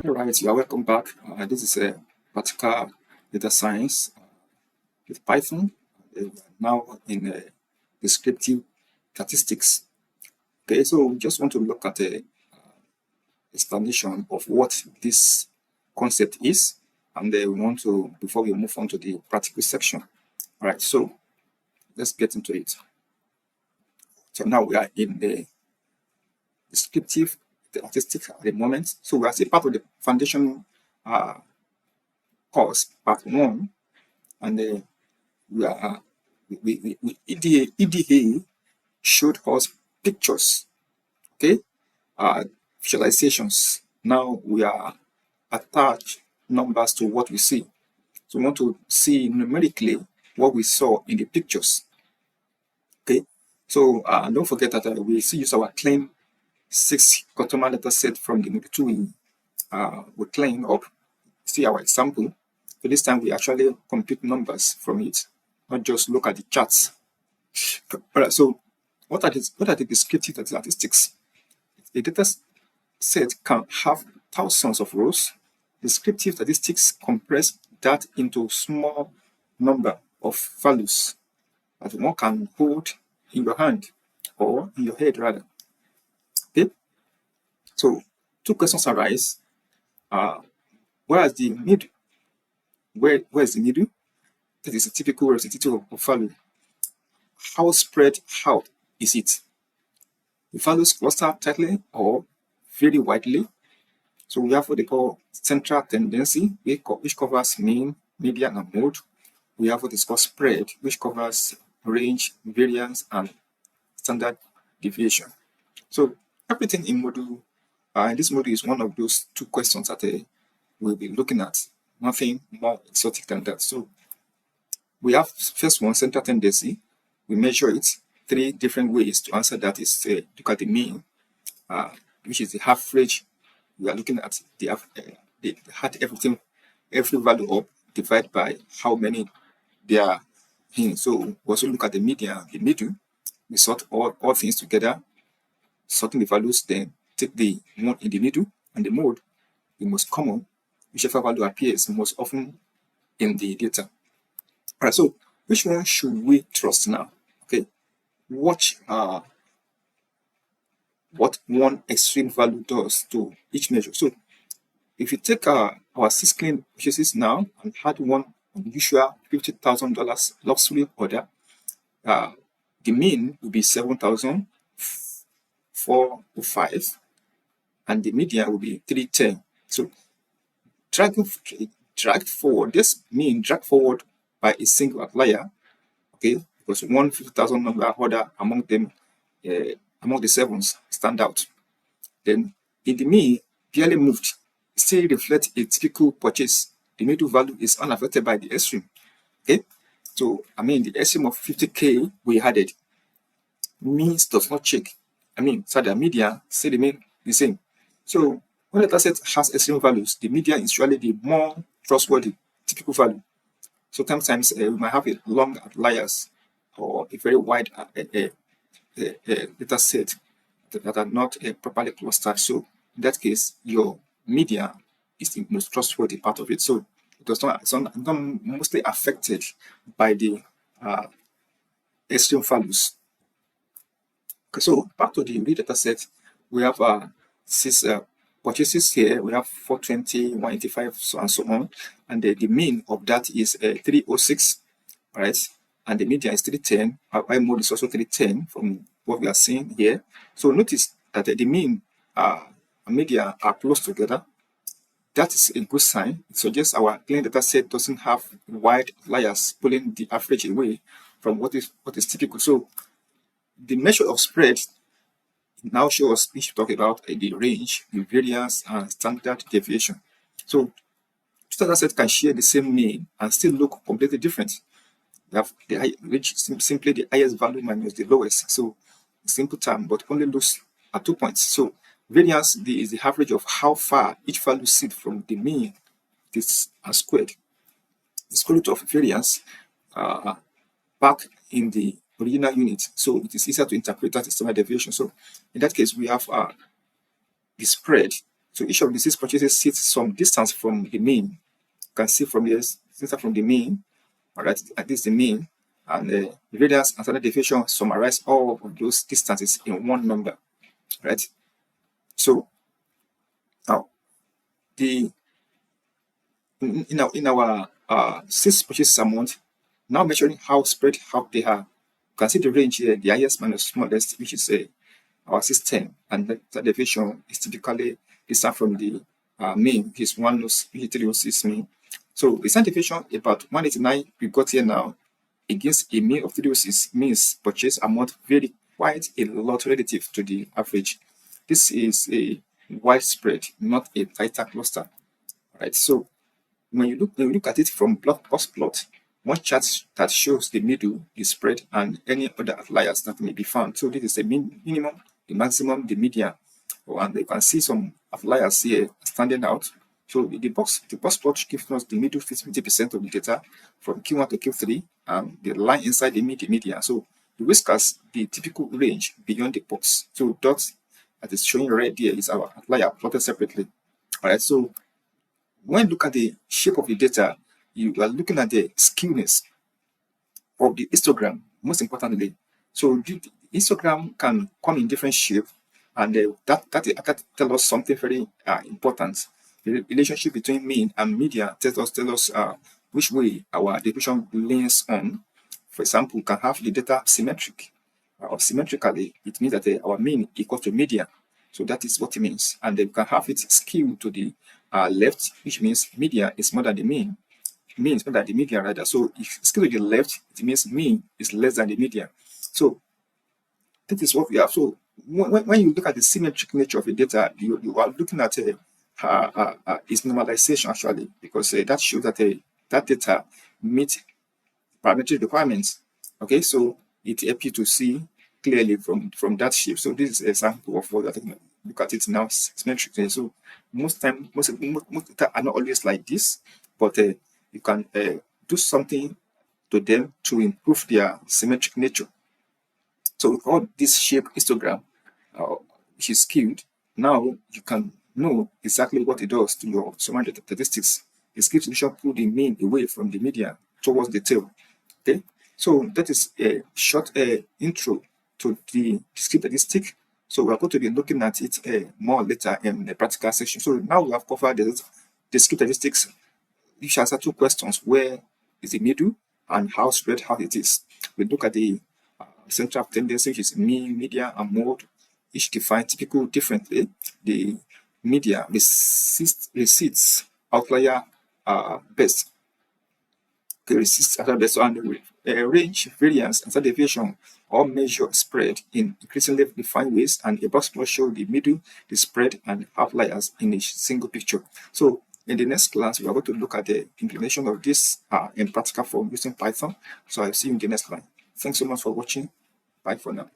All right, you are welcome back. This is a particular data science with Python. Now in descriptive statistics. Okay, so we just want to look at a explanation of what this concept is, and we want to, before we move on to the practical section. All right, so let's get into it. So now we are in the descriptive statistics at the moment. So we are still part of the foundation course, part one, and we are EDA showed us pictures, okay, visualizations. Now we are attach numbers to what we see. So we want to see numerically what we saw in the pictures. Okay, so don't forget that we still use our clean 6 customer data set from the Model 2. We clean up, see our example. So this time we actually compute numbers from it, not just look at the charts. All right, so what are the descriptive statistics? A data set can have thousands of rows. Descriptive statistics compress that into small number of values that one can hold in your hand or in your head rather. Okay, so two questions arise. Where is the middle? Where is the middle? That is a typical representative of value. How spread out is it? The values cluster tightly or very widely. So we have what they call central tendency, which covers mean, median, and mode. We have what is called spread, which covers range, variance, and standard deviation. So everything in this module is one of those two questions that we'll be looking at. Nothing more exotic than that. So we have first one, central tendency. We measure it 3 different ways to answer that is look at the mean, which is the average. We are looking at the add every value up, divide by how many there are in. So we also look at the median, the middle. We sort all things together, sorting the values, then take the one in the middle, and the mode, the most common, whichever value appears most often in the data. All right, so which one should we trust now? Okay, watch what one extreme value does to each measure. So if you take our 6 clean purchases now and had one unusual $50,000 luxury order, the mean will be 7,405 and the median will be 310. So drag forward, this mean drag forward by a single outlier, okay, because one 50,000 number order among them, among the sevens stand out. Then in the mean, barely moved, still reflect a typical purchase. The middle value is unaffected by the extreme. Okay, so I mean the extreme of 50K we added means does not check. So the median still remain the same. So when the data set has extreme values, the median is usually the more trustworthy typical value. So sometimes we might have a long outliers or a very wide data set that are not properly clustered. So in that case, your median is the most trustworthy part of it. So it's not mostly affected by the extreme values. Okay, so back to the real data set, we have 6 purchases here. We have 420, 185, and so on. And the mean of that is 306, right? And the median is 310. Our mode is also 310 from what we are seeing here. So notice that the mean and median are close together. That is a good sign. It suggests our clean data set doesn't have wide layers pulling the average away from what is typical. So the measure of spread now shows we should talk about the range, the variance, and standard deviation. So two data sets can share the same mean and still look completely different. We have the range simply the highest value minus the lowest. So simple term, but only looks at 2 points. So variance is the average of how far each value sits from the mean. This squared. The square root of variance back in the original unit. So it is easier to interpret that as standard deviation. So in that case, we have the spread So each of the 6 purchases sits some distance from the mean. You can see from this distance from the mean, all right, at this the mean, and the variance and standard deviation summarize all of those distances in one number, right? So now the in our 6 purchases amount, now measuring how spread out they are. You can see the range here, the highest minus smallest, which is our system, and that deviation is typically distant from the mean, which is 306 mean. So the standard deviation about 189 we got here now against a mean of 306 means purchase amount vary quite a lot relative to the average. This is a widespread, not a tighter cluster. Right. So when you look at it from cost plot, one chart that shows the middle, the spread, and any other outliers that may be found. So this is the minimum, the maximum, the median, and you can see some outliers here standing out. So the box plot gives us the middle 50% of the data from Q1 to Q3, and the line inside the median. So the whiskers, the typical range beyond the box. So dots that is showing red here is our outlier plotted separately. All right. So when you look at the shape of the data, you are looking at the skewness of the histogram, most importantly. So the histogram can come in different shape, and that tell us something very important. The relationship between mean and median tells us which way our distribution leans on. For example, we can have the data symmetric or symmetrically. It means that our mean equals to median. So that is what it means. And then we can have it skewed to the left, which means median is more than the mean. Mean is more than the median, rather. So if skewed to the left, it means mean is less than the median. So that is what we have. So when you look at the symmetric nature of the data, you are looking at its normalization actually, because that shows that that data meet parametric requirements. Okay, so it helps you to see clearly from that shape. So this is an example of what I think. Look at it now symmetrically. So most data are not always like this, but you can do something to them to improve their symmetric nature. So with all this shape histogram, which is skewed, now you can know exactly what it does to your summary statistics. The skewed solution pull the mean away from the median towards the tail. Okay, so that is a short intro to the descriptive statistic. So we are going to be looking at it more later in the practical section. So now we have covered the descriptive statistics, which answer 2 questions: where is the middle and how spread out it is. We look at the center of tendency, which is mean, median, and mode, each defined typical differently. The median receipts outlier best. Resists and range, variance, and standard deviation all measure spread in increasingly defined ways, and a box plot shows the middle, the spread, and outliers in a single picture. So in the next class, we are going to look at the implementation of this in practical form using Python. So I'll see you in the next line. Thanks so much for watching. Bye for now.